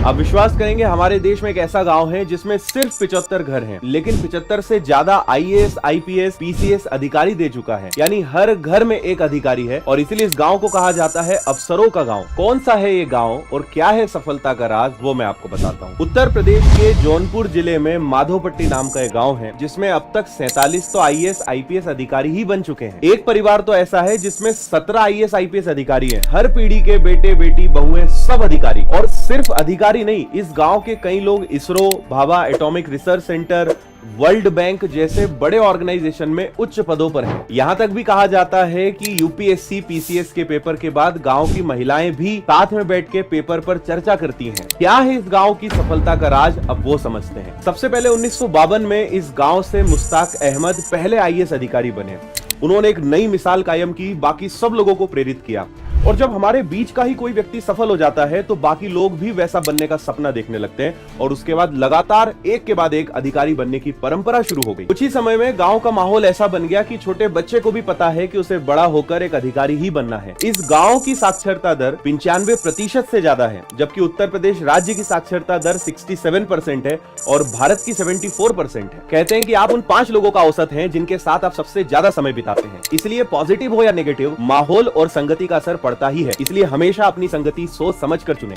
आप विश्वास करेंगे, हमारे देश में एक ऐसा गांव है जिसमें सिर्फ 75 घर हैं, लेकिन 75 से ज्यादा आईएएस, आईपीएस, पीसीएस अधिकारी दे चुका है। यानी हर घर में एक अधिकारी है और इसीलिए इस गांव को कहा जाता है अफसरों का गांव। कौन सा है ये गांव और क्या है सफलता का राज, वो मैं आपको बताता हूँ। उत्तर प्रदेश के जौनपुर जिले में माधोपट्टी नाम का एक गाँव है जिसमें अब तक 47 तो आईएएस, आईपीएस अधिकारी ही बन चुके हैं। एक परिवार तो ऐसा है जिसमें 17 आईएएस, आईपीएस अधिकारी हैं। हर पीढ़ी के बेटे बेटी बहुएं सब अधिकारी। और सिर्फ अधिकारी नहीं, इस गांव के कई लोग ISRO, Bhabha atomic research centre, world bank जैसे बड़े ऑर्गेनाइजेशन में उच्च पदों पर हैं। यहाँ तक भी कहा जाता है कि यूपीएससी, पीसीएस के पेपर के बाद गांव की महिलाएं भी साथ में बैठ के पेपर पर चर्चा करती हैं। क्या है इस गांव की सफलता का राज, अब वो समझते हैं। सबसे पहले 1952 में इस गांव से मुश्ताक अहमद पहले आईएएस अधिकारी बने। उन्होंने एक नई मिसाल कायम की, बाकी सब लोगों को प्रेरित किया। और जब हमारे बीच का ही कोई व्यक्ति सफल हो जाता है तो बाकी लोग भी वैसा बनने का सपना देखने लगते हैं और उसके बाद लगातार एक के बाद एक अधिकारी बनने की परंपरा शुरू हो गई। कुछ ही समय में गांव का माहौल ऐसा बन गया कि छोटे बच्चे को भी पता है कि उसे बड़ा होकर एक अधिकारी ही बनना है। इस गांव की साक्षरता दर 95% से ज्यादा है, जबकि उत्तर प्रदेश राज्य की साक्षरता दर 67% है और भारत की 74% है। कहते हैं कि आप उन 5 लोगों का औसत हैं जिनके साथ आप सबसे ज्यादा समय बिताते हैं। इसलिए पॉजिटिव हो या नेगेटिव, माहौल और संगति का असर पड़ता ही है। इसलिए हमेशा अपनी संगति सोच समझ कर चुनें।